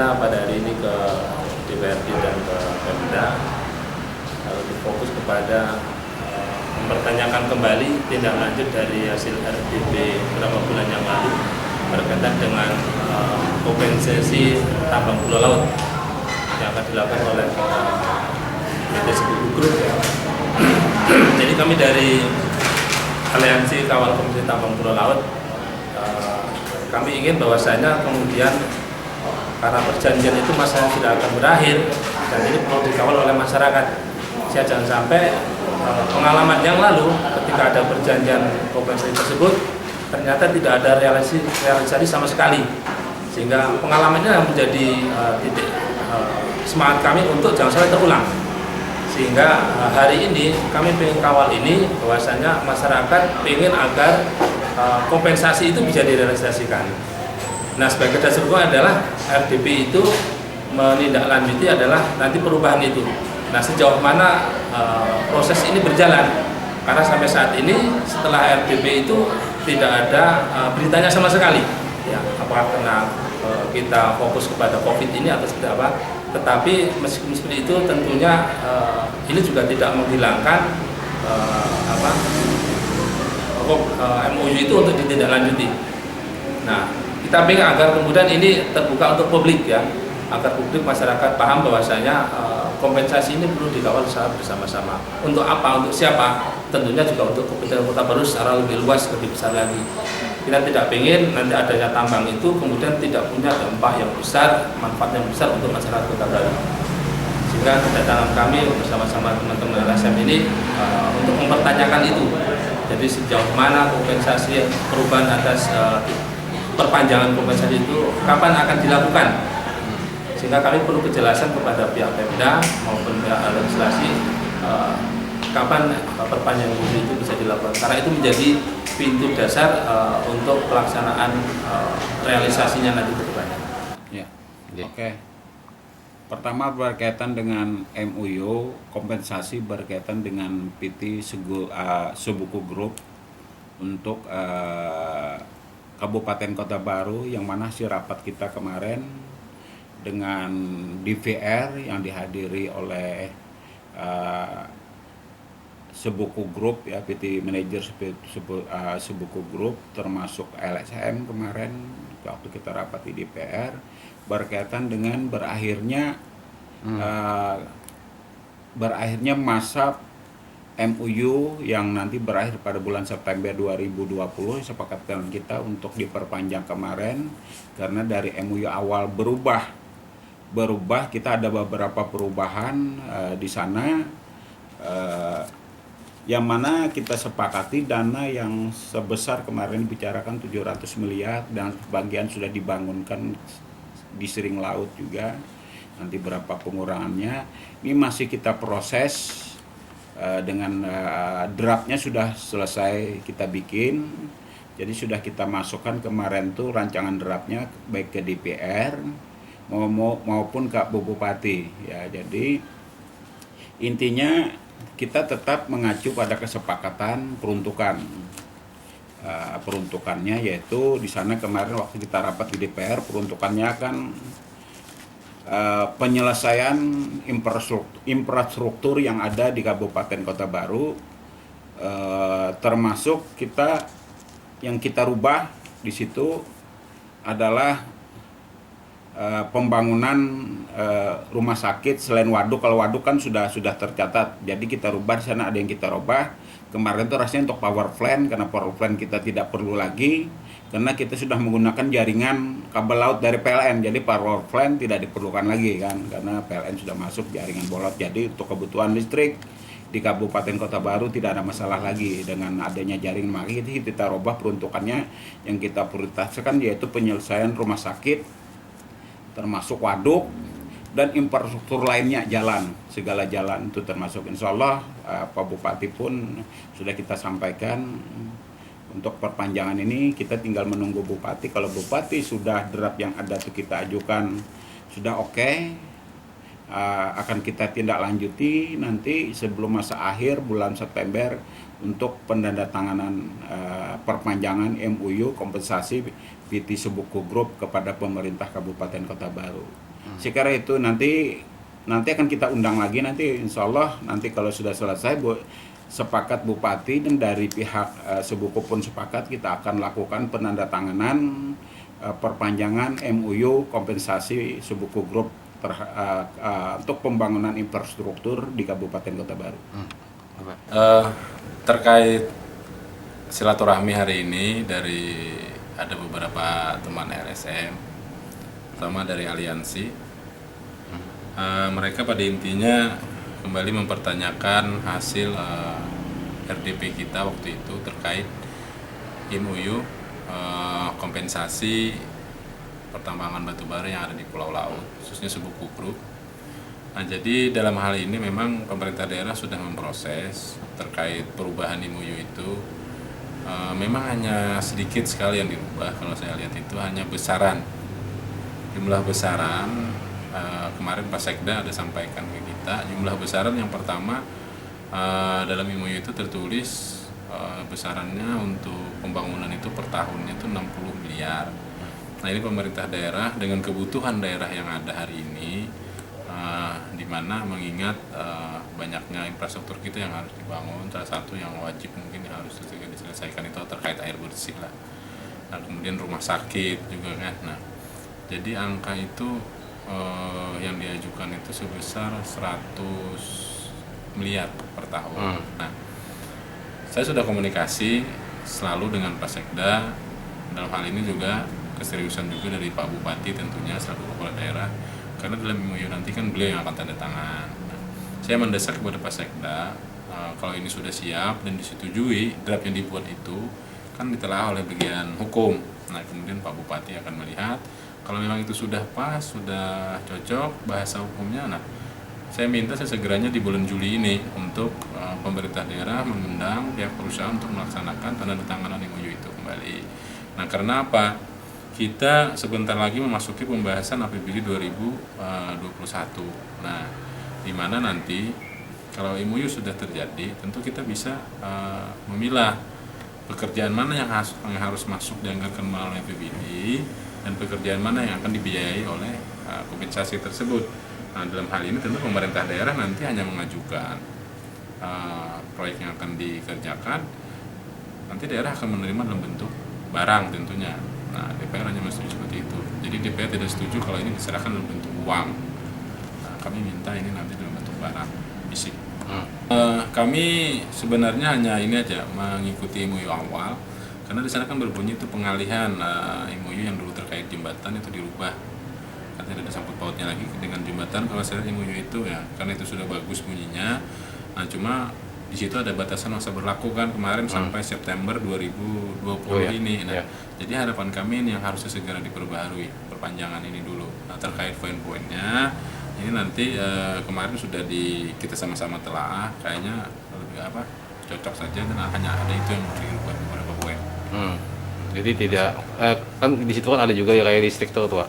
Pada hari ini ke DPRD dan ke Pemda harus difokus kepada mempertanyakan kembali tindak lanjut dari hasil RDP beberapa bulan yang lalu berkaitan dengan kompensasi tambang pulau laut yang akan dilakukan oleh PT Sekutu Group. Jadi kami dari Aliansi Kawal Kompensasi Tambang Pulau Laut, kami ingin bahwasanya kemudian karena perjanjian itu masanya sudah akan berakhir dan ini perlu dikawal oleh masyarakat. Saya jangan sampai pengalaman yang lalu ketika ada perjanjian kompensasi tersebut ternyata tidak ada realisasi sama sekali, sehingga pengalamannya menjadi titik semangat kami untuk jangan sampai terulang. Sehingga hari ini kami ingin kawal ini bahwasanya masyarakat ingin agar kompensasi itu bisa direalisasikan. Nah, sebagai dasar hukum adalah RDP itu menindaklanjuti adalah nanti perubahan itu. Nah, sejauh mana proses ini berjalan? Karena sampai saat ini setelah RDP itu tidak ada beritanya sama sekali. Ya, apakah karena kita fokus kepada COVID ini atau seperti apa? Tetapi meskipun seperti itu tentunya ini juga tidak menghilangkan MOU itu untuk ditindaklanjuti. Nah, kita ingin agar kemudian ini terbuka untuk publik ya, agar publik masyarakat paham bahwasanya kompensasi ini perlu dikawal secara bersama-sama. Untuk apa? Untuk siapa? Tentunya juga untuk kepentingan Kota Baru secara lebih luas, lebih besar lagi. Kita tidak ingin nanti adanya tambang itu kemudian tidak punya dampak yang besar, manfaat yang besar untuk masyarakat Kota Baru. Sehingga kedatangan kami bersama-sama teman-teman LSM ini untuk mempertanyakan itu. Jadi sejauh mana kompensasi perubahan atas perpanjangan kompensasi itu kapan akan dilakukan, sehingga kami perlu kejelasan kepada pihak Pemda maupun pihak legislasi kapan perpanjangan itu bisa dilakukan, karena itu menjadi pintu dasar untuk pelaksanaan realisasinya nanti ke depannya. Ya, oke. Pertama berkaitan dengan MOU kompensasi berkaitan dengan PT Sekutu Group untuk Kabupaten Kota Baru, yang mana hasil rapat kita kemarin dengan DVR yang dihadiri oleh Sekutu Group ya, PT Manajer Sekutu Group termasuk LSM kemarin waktu kita rapat di DPR berkaitan dengan berakhirnya masa MOU yang nanti berakhir pada bulan September 2020. Sepakatan kita untuk diperpanjang kemarin karena dari MOU awal berubah kita ada beberapa perubahan di sana, yang mana kita sepakati dana yang sebesar kemarin bicarakan 700 miliar dan sebagian sudah dibangunkan di Sering Laut juga, nanti berapa pengurangannya ini masih kita proses. Dengan draftnya sudah selesai kita bikin, jadi sudah kita masukkan kemarin tuh rancangan draftnya baik ke DPR maupun ke Bupati ya. Jadi intinya kita tetap mengacu pada kesepakatan peruntukannya, yaitu di sana kemarin waktu kita rapat di DPR peruntukannya kan penyelesaian infrastruktur yang ada di Kabupaten Kota Baru, termasuk yang kita rubah di situ adalah pembangunan rumah sakit selain waduk. Kalau waduk kan sudah tercatat, jadi kita rubah di sana, ada yang kita rubah. Kemarin itu rasanya untuk power plant, karena power plant kita tidak perlu lagi karena kita sudah menggunakan jaringan kabel laut dari PLN, jadi power plant tidak diperlukan lagi kan, karena PLN sudah masuk jaringan bolot. Jadi untuk kebutuhan listrik di Kabupaten Kota Baru tidak ada masalah lagi dengan adanya jaringan. Maka kita rubah peruntukannya, yang kita prioritaskan yaitu penyelesaian rumah sakit termasuk waduk dan infrastruktur lainnya, segala jalan itu termasuk. Insya Allah Pak Bupati pun sudah kita sampaikan untuk perpanjangan ini, kita tinggal menunggu Bupati. Kalau Bupati sudah draft yang ada itu kita ajukan sudah oke, akan kita tindak lanjuti nanti sebelum masa akhir bulan September untuk penandatanganan perpanjangan MOU kompensasi PT Sekutu Group kepada pemerintah Kabupaten Kota Baru. Saya kira itu nanti akan kita undang lagi nanti, insya Allah nanti kalau sudah selesai sepakat Bupati dan dari pihak Sebuku pun sepakat, kita akan lakukan penandatanganan perpanjangan MOU kompensasi Sebuku Group untuk pembangunan infrastruktur di Kabupaten Kota Baru. Terkait silaturahmi hari ini dari ada beberapa teman LSM, terutama dari aliansi. Mereka pada intinya kembali mempertanyakan hasil RDP kita waktu itu terkait MOU kompensasi pertambangan batubara yang ada di Pulau Laut, khususnya Sebuku Group. Nah, jadi dalam hal ini memang pemerintah daerah sudah memproses terkait perubahan MOU itu. Memang hanya sedikit sekali yang dirubah, kalau saya lihat itu hanya besaran, jumlah besaran. Kemarin Pak Sekda ada sampaikan ke kita, jumlah besaran yang pertama dalam MOU itu tertulis besarannya untuk pembangunan itu per tahunnya itu 60 miliar. Nah, ini pemerintah daerah dengan kebutuhan daerah yang ada hari ini, di mana mengingat banyaknya infrastruktur kita yang harus dibangun, salah satu yang wajib mungkin yang harus diselesaikan itu terkait air bersih lah. Nah, kemudian rumah sakit juga kan. Nah, jadi angka itu yang diajukan itu sebesar 100 miliar per tahun. Nah, saya sudah komunikasi selalu dengan Pak Sekda, dalam hal ini juga keseriusan juga dari Pak Bupati tentunya selaku kepala daerah, karena dalam MOU nanti kan beliau yang akan tanda tangan. Nah, saya mendesak kepada Pak Sekda, kalau ini sudah siap dan disetujui, draft yang dibuat itu kan ditelaah oleh bagian hukum. Nah, kemudian Pak Bupati akan melihat kalau memang itu sudah pas, sudah cocok bahasa hukumnya. Nah, saya minta sesegeranya di bulan Juli ini untuk pemerintah daerah mengundang pihak perusahaan untuk melaksanakan penandatanganan MOU itu kembali. Nah, karena apa? Kita sebentar lagi memasuki pembahasan APBD 2021. Nah, di mana nanti kalau MOU sudah terjadi, tentu kita bisa memilah pekerjaan mana yang harus masuk dianggarkan melalui APBD dan pekerjaan mana yang akan dibiayai oleh kompensasi tersebut. Nah, dalam hal ini tentu pemerintah daerah nanti hanya mengajukan proyek yang akan dikerjakan, nanti daerah akan menerima dalam bentuk barang tentunya. Nah, DPR hanya setuju seperti itu. Jadi DPR tidak setuju kalau ini diserahkan dalam bentuk uang. Nah, kami minta ini nanti dalam bentuk barang fisik. Kami sebenarnya hanya ini aja mengikuti MOU awal, karena di sana kan berbunyi itu pengalihan MOU yang dulu terkait jembatan itu dirubah, karena tidak ada sangkut pautnya lagi dengan jembatan. Kalau saya lihat MOU itu ya, karena itu sudah bagus bunyinya. Nah, cuma di situ ada batasan masa berlaku kan kemarin sampai September 2020 ini. Nah, jadi harapan kami ini yang harusnya segera diperbaharui perpanjangan ini dulu. Nah, terkait poin-poinnya ini nanti kemarin sudah kita sama-sama telaah, kayaknya lebih cocok saja dan hanya ada itu yang mau dirubah beberapa poin. Jadi tidak kan di situ kan ada juga ya kayak listrik tuh Pak.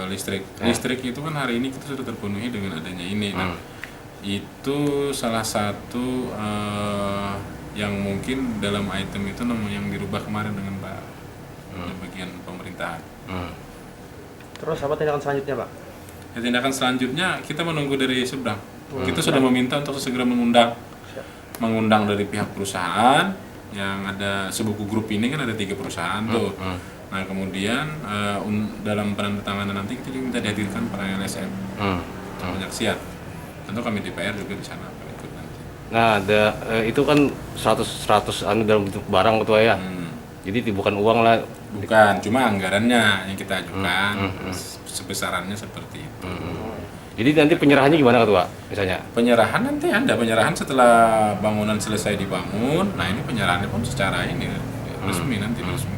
Listrik itu kan hari ini kita sudah terpenuhi dengan adanya ini. Nah, itu salah satu yang mungkin dalam item itu yang dirubah kemarin dengan Pak bagian pemerintahan. Terus apa tindakan selanjutnya, Pak? Ya, tindakan selanjutnya kita menunggu dari seberang. Kita sudah meminta untuk segera mengundang dari pihak perusahaan yang ada Sebuku Group ini kan ada 3 perusahaan tuh. Nah, kemudian dalam penandatanganan nanti kita juga minta dihadirkan para LSM penyaksian. Tentu kami DPR juga di sana akan ikut nanti. Nah, ada itu kan 100 dalam bentuk barang ketua ya. Jadi bukan uang lah. Bukan, cuma anggarannya yang kita ajukan sebesarannya seperti itu. Jadi nanti penyerahannya gimana ketua misalnya? Penyerahan nanti ada penyerahan setelah bangunan selesai dibangun. Nah, ini penyerahannya pun secara ini resmi nanti resmi.